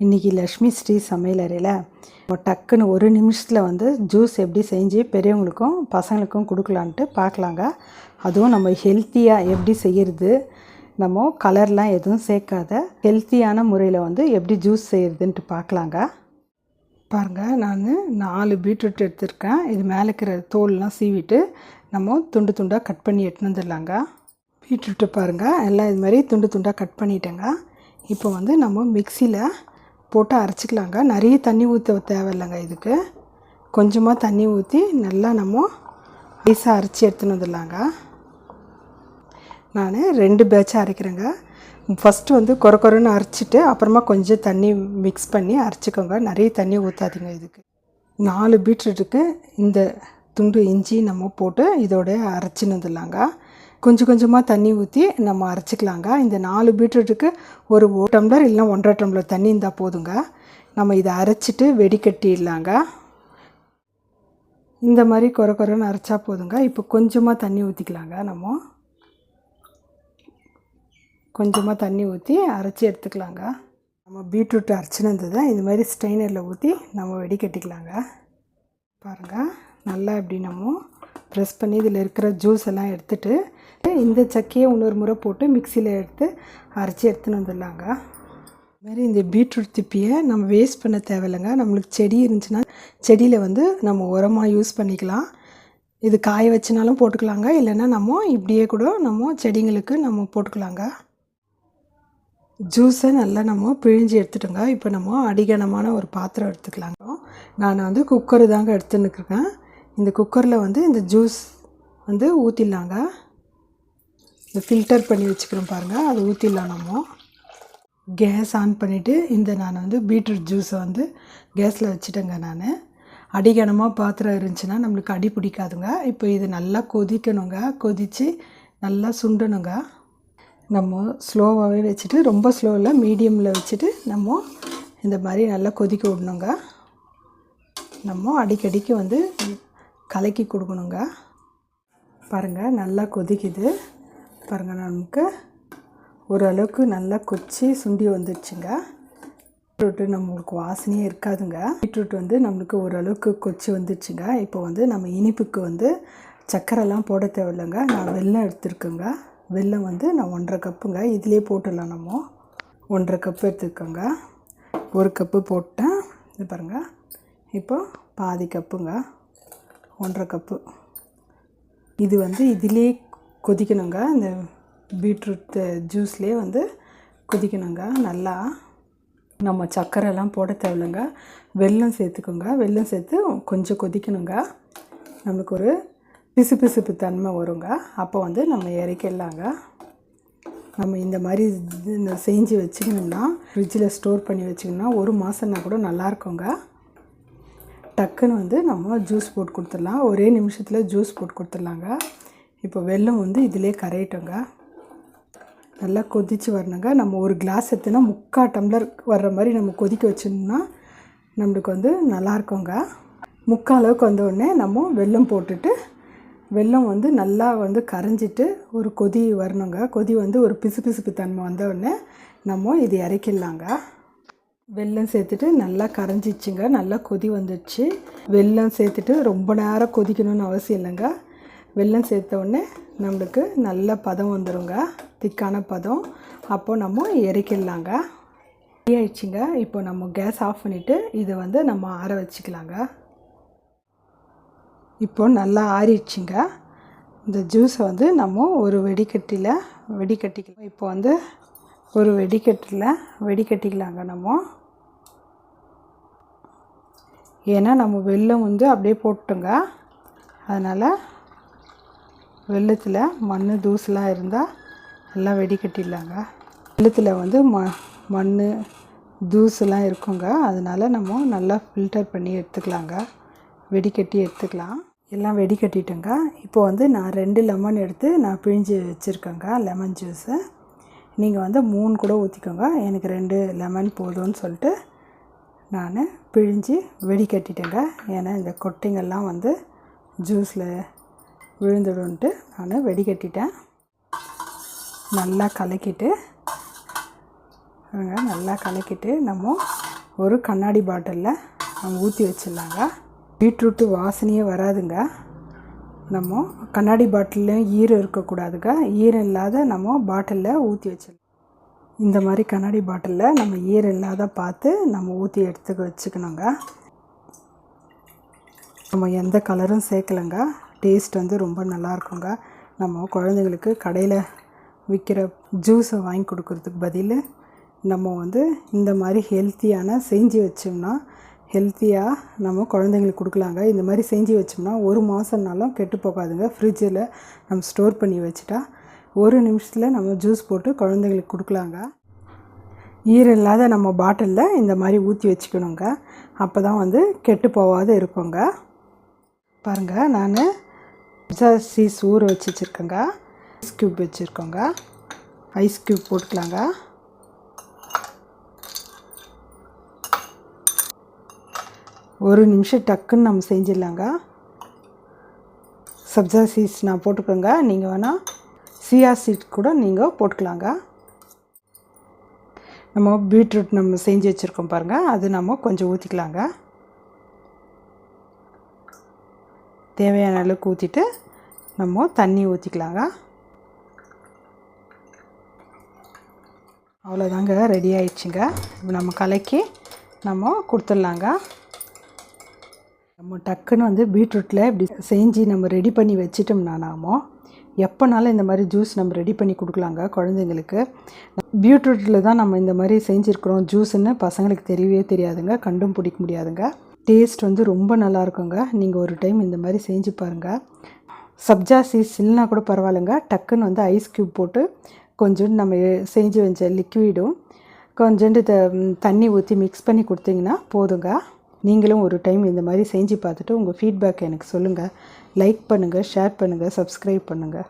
இன்றைக்கி லக்ஷ்மி ஸ்ரீ சமையலறையில் டக்குன்னு ஒரு நிமிஷத்தில் வந்து ஜூஸ் எப்படி செஞ்சு பெரியவங்களுக்கும் பசங்களுக்கும் கொடுக்கலான்ட்டு பார்க்கலாங்க. அதுவும் நம்ம ஹெல்த்தியாக எப்படி செய்கிறது, நம்ம கலர்லாம் எதுவும் சேர்க்காத ஹெல்த்தியான முறையில் வந்து எப்படி ஜூஸ் செய்கிறதுன்ட்டு பார்க்கலாங்க. பாருங்கள், நான் 4 பீட்ரூட் எடுத்துருக்கேன். இது மேலே இருக்கிற தோல்லாம் சீவிட்டு நம்ம துண்டு துண்டாக கட் பண்ணி எடுத்துன்னு வந்துடலாங்க. பீட்ரூட்டை பாருங்கள், எல்லாம் இது மாதிரி துண்டு துண்டாக கட் பண்ணிட்டேங்க. இப்போ வந்து நம்ம மிக்சியில் போட்டு அரைச்சிக்கலாங்க. நிறைய தண்ணி ஊற்ற தேவையில்லைங்க. இதுக்கு கொஞ்சமாக தண்ணி ஊற்றி நல்லா நம்ம ஐஸாக அரைச்சி எடுத்துன்னு வந்துடலாங்க. நான் 2 பேட்சாக அரைக்கிறேங்க. ஃபஸ்ட்டு வந்து கொரன்னு அரைச்சிட்டு அப்புறமா கொஞ்சம் தண்ணி மிக்ஸ் பண்ணி அரைச்சிக்கோங்க. நிறைய தண்ணி ஊற்றாதீங்க. இதுக்கு 4 பீட்ரூட்டுக்கு இந்த துண்டு இஞ்சி நம்ம போட்டு இதோட அரைச்சின்னு வந்துடலாங்க. கொஞ்சம் கொஞ்சமாக தண்ணி ஊற்றி நம்ம அரைச்சிக்கலாங்க. இந்த 4 பீட்ரூட்டுக்கு ஒரு டம்ளர் இல்லைனா 1.5 டம்ளர் தண்ணி இருந்தால் போதுங்க. நம்ம இதை அரைச்சிட்டு வெடிக்கட்டிடலாங்க. இந்த மாதிரி கொரன்னு அரைச்சா போதுங்க. இப்போ கொஞ்சமாக தண்ணி ஊற்றிக்கலாங்க. நம்ம கொஞ்சமாக தண்ணி ஊற்றி அரைச்சி எடுத்துக்கலாங்க. நம்ம பீட்ரூட் அரைச்சின்னு இருந்ததை இது மாதிரி ஸ்ட்ரெயினரில் ஊற்றி நம்ம வெடிக்கட்டிக்கலாங்க. பாருங்கள், நல்லா இப்படி நம்ம ப்ரெஸ் பண்ணி இதில் இருக்கிற ஜூஸ் எல்லாம் எடுத்துகிட்டு இந்த சக்கையை இன்னொரு முறை போட்டு மிக்சியில் எடுத்து அரைச்சி எடுத்துன்னு வந்துடலாங்க. இதுமாதிரி இந்த பீட்ரூட் திப்பியை நம்ம வேஸ்ட் பண்ண தேவையில்லைங்க. நம்மளுக்கு செடி இருந்துச்சுன்னா செடியில் வந்து நம்ம உரமாக யூஸ் பண்ணிக்கலாம். இது காய வச்சுனாலும் போட்டுக்கலாங்க, இல்லைன்னா நம்ம இப்படியே கூட நம்ம செடிங்களுக்கு நம்ம போட்டுக்கலாங்க. ஜூஸை நல்லா நம்ம பிழிஞ்சு எடுத்துட்டோங்க. இப்போ நம்ம அடிகனமான ஒரு பாத்திரம் எடுத்துக்கலாங்க. நான் வந்து குக்கரு தாங்க எடுத்துன்னுருக்கேன். இந்த குக்கரில் வந்து இந்த ஜூஸ் வந்து ஊற்றிடலாங்க. இந்த ஃபில்டர் பண்ணி வச்சுக்கிறோம் பாருங்கள், அதை ஊற்றிடலாம். நம்ம கேஸ் ஆன் பண்ணிவிட்டு நான் வந்து பீட்ரூட் ஜூஸை வந்து கேஸில் வச்சுட்டேங்க. நான் அடிகனமாக பாத்திரம் இருந்துச்சுன்னா நம்மளுக்கு அடி பிடிக்காதுங்க. இப்போ இது நல்லா கொதிக்கணுங்க. கொதித்து நல்லா சுண்டணுங்க. நம்ம ஸ்லோவாகவே வச்சுட்டு, ரொம்ப ஸ்லோவில் மீடியமில் வச்சுட்டு நம்ம இந்த மாதிரி நல்லா கொதிக்க விடணுங்க. நம்ம அடிக்கடிக்கு வந்து கலக்கி கொடுக்கணுங்க. பாருங்கள், நல்லா கொதிக்குது பாருங்கள். நமக்கு ஓரளவுக்கு நல்லா கொச்சி சுண்டி வந்துடுச்சுங்க. பீட்ரூட்டு நம்மளுக்கு வாசனையே இருக்காதுங்க. பீட்ரூட் வந்து நம்மளுக்கு ஓரளவுக்கு கொச்சி வந்துடுச்சுங்க. இப்போ வந்து நம்ம இனிப்புக்கு வந்து சர்க்கரைலாம் போட தேவையில்லைங்க. நான் வெல்லம் எடுத்துருக்கேங்க. வெல்லம் வந்து நான் 1.5 கப்புங்க. இதிலே போட்டுடலாம். நம்ம 1.5 கப்பு எடுத்துக்கோங்க. 1 கப்பு போட்டேன். இது பாருங்கள், இப்போ பாதி கப்புங்க. 1.5 கப்பு. இது வந்து இதிலே கொதிக்கணுங்க. இந்த பீட்ரூட் ஜூஸ்லேயே வந்து கொதிக்கணுங்க. நல்லா நம்ம சர்க்கரைலாம் போட தேவையில்லைங்க. வெல்லம் சேர்த்துக்கோங்க. வெல்லம் சேர்த்து கொஞ்சம் கொதிக்கணுங்க. நம்மளுக்கு ஒரு பிசுபிசுப்பு தன்மை வருங்க. அப்போ வந்து நம்ம இறக்கிடலாங்க. நம்ம இந்த மாதிரி செஞ்சு வச்சுக்கணுன்னா ஃப்ரிட்ஜில் ஸ்டோர் பண்ணி வச்சிங்கன்னா 1 மாதம்னா கூட நல்லாயிருக்குங்க. டக்குன்னு வந்து நம்ம ஜூஸ் போட்டு கொடுத்துடலாம். ஒரே நிமிஷத்தில் ஜூஸ் போட்டு கொடுத்துடலாங்க. இப்போ வெல்லம் வந்து இதிலே கரையிட்டோங்க. நல்லா கொதித்து வரணுங்க. நம்ம ஒரு கிளாஸ் எடுத்துனா 3/4 டம்ளர் வர்ற மாதிரி நம்ம கொதிக்க வச்சிடணும்னா நம்மளுக்கு வந்து நல்லாயிருக்குங்க. 3/4 அளவுக்கு வந்தோடனே நம்ம வெல்லம் போட்டுட்டு, வெல்லம் வந்து நல்லா வந்து கரைஞ்சிட்டு ஒரு கொதி வரணுங்க. கொதி வந்து ஒரு பிசுபிசுப்பு தன்மை வந்தோடனே நம்ம இது இறக்கிடலாங்க. வெல்லம் சேர்த்துட்டு நல்லா கரைஞ்சிச்சுங்க. நல்லா கொதி வந்துடுச்சு. வெல்லம் சேர்த்துட்டு ரொம்ப நேரம் கொதிக்கணும்னு அவசியம் இல்லைங்க. வெல்லம் சேர்த்த உடனே நம்மளுக்கு நல்ல பதம் வந்துடுங்க, திக்கான பதம். அப்போது நம்ம இறக்கிடலாங்க. ரெடி ஆயிடுச்சுங்க. இப்போ நம்ம கேஸ் ஆஃப் பண்ணிவிட்டு இதை வந்து நம்ம ஆற வச்சுக்கலாங்க. இப்போ நல்லா ஆறிடுச்சுங்க. இந்த ஜூஸை வந்து நம்ம ஒரு வெடிக்கட்டிக்கலாம். இப்போ வந்து ஒரு வெடிக்கட்டிக்கலாங்க நம்ம. ஏன்னா நம்ம வெல்லம் வந்து அப்படியே போட்டுங்க. அதனால் வெல்லத்தில் மண் தூசுலாம் இருந்தால் எல்லாம் வெடிக்கட்டிடலாங்க. வெல்லத்தில் வந்து மண் தூசுலாம் இருக்குங்க. அதனால் நம்ம நல்லா ஃபில்டர் பண்ணி எடுத்துக்கலாங்க. வெடிக்கட்டி எடுத்துக்கலாம். எல்லாம் வெடிக்கட்டிட்டேங்க. இப்போ வந்து நான் 2 லெமன் எடுத்து நான் பிழிஞ்சு வச்சுருக்கேங்க. லெமன் ஜூஸு நீங்கள் வந்து 3 கூட ஊற்றிக்கோங்க. எனக்கு 2 லெமன் போதும்னு சொல்லிட்டு நான் பிழிஞ்சு வெடிக்கட்டிட்டேங்க. ஏன்னா இந்த கொட்டைங்கள்லாம் வந்து ஜூஸில் விழுந்துடும்ன்ட்டு நான் வெடிக்கட்டிட்டேன். நல்லா கலக்கிட்டு நம்ம ஒரு கண்ணாடி பாட்டிலில் நம்ம ஊற்றி வச்சிடலாங்க. பீட்ரூட்டு வாசனையே வராதுங்க. நம்ம கண்ணாடி பாட்டிலையும் ஈரம் இருக்கக்கூடாதுங்க. ஈரம் இல்லாத நம்ம பாட்டிலில் ஊற்றி வச்சிடலாம். இந்த மாதிரி கண்ணாடி பாட்டிலில் நம்ம ஈரம் இல்லாத பார்த்து நம்ம ஊற்றி எடுத்து வச்சுக்கணுங்க. நம்ம எந்த கலரும் சேர்க்கலைங்க. டேஸ்ட் வந்து ரொம்ப நல்லாயிருக்குங்க. நம்ம குழந்தைங்களுக்கு கடையில் விற்கிற ஜூஸை வாங்கி கொடுக்குறதுக்கு பதில் நம்ம வந்து இந்த மாதிரி ஹெல்த்தியான செஞ்சு வச்சோம்னா ஹெல்த்தியாக நம்ம குழந்தைங்களுக்கு கொடுக்கலாங்க. இந்த மாதிரி செஞ்சு வச்சோம்னா 1 மாதம்னாலும் கெட்டு போகாதுங்க. ஃப்ரிட்ஜில் நம்ம ஸ்டோர் பண்ணி வச்சுட்டா 1 நிமிஷத்தில் நம்ம ஜூஸ் போட்டு குழந்தைங்களுக்கு கொடுக்கலாங்க. ஈரம் இல்லாத நம்ம பாட்டிலில் இந்த மாதிரி ஊற்றி வச்சுக்கணுங்க. அப்போ தான் வந்து கெட்டு போகாத இருப்போங்க. பாருங்கள், நான் சப்ஜா சீட்ஸ் ஊற வச்சுருக்கேங்க. ஐஸ் க்யூப் வச்சுருக்கோங்க. ஐஸ் க்யூப் போட்டுக்கலாங்க. ஒரு நிமிஷம் டக்குன்னு நம்ம செஞ்சிடலாங்க. சப்ஜா சீட்ஸ் நான் போட்டுக்கோங்க. நீங்கள் வேணால் சியா சீட்ஸ் கூட நீங்கள் போட்டுக்கலாங்க. நம்ம பீட்ரூட் நம்ம செஞ்சு வச்சுருக்கோம் பாருங்கள், அது நம்ம கொஞ்சம் ஊற்றிக்கலாங்க. தேவையான அளவுக்கு ஊற்றிட்டு நம்ம தண்ணி ஊற்றிக்கலாங்க. அவ்வளோதாங்க, ரெடி ஆயிடுச்சுங்க. இப்போ நம்ம கலக்கி நம்ம கொடுத்துடலாங்க. நம்ம டக்குன்னு வந்து பீட்ரூட்டில் இப்படி செஞ்சு நம்ம ரெடி பண்ணி வச்சிட்டோம்னா நாம எப்போனாலும் இந்த மாதிரி ஜூஸ் நம்ம ரெடி பண்ணி கொடுக்கலாங்க குழந்தைங்களுக்கு. பீட்ரூட்டில் தான் நம்ம இந்த மாதிரி செஞ்சுருக்குறோம் ஜூஸுன்னு பசங்களுக்கு தெரியவே தெரியாதுங்க, கண்டும் பிடிக்க முடியாதுங்க. டேஸ்ட் வந்து ரொம்ப நல்லாயிருக்குங்க. நீங்கள் ஒரு டைம் இந்த மாதிரி செஞ்சு பாருங்கள். சப்ஜா சீட்ஸ் இல்லைனா கூட பரவாயில்லைங்க. டக்குன்னு வந்து ஐஸ் க்யூப் போட்டு கொஞ்சோண்டு நம்ம செஞ்சு வச்ச லிக்விடும் கொஞ்சோண்டு தண்ணி ஊற்றி மிக்ஸ் பண்ணி கொடுத்தீங்கன்னா போதுங்க. நீங்களும் ஒரு டைம் இந்த மாதிரி செஞ்சு பார்த்துட்டு உங்கள் ஃபீட்பேக் எனக்கு சொல்லுங்கள். லைக் பண்ணுங்கள், ஷேர் பண்ணுங்கள், சப்ஸ்கிரைப் பண்ணுங்கள்.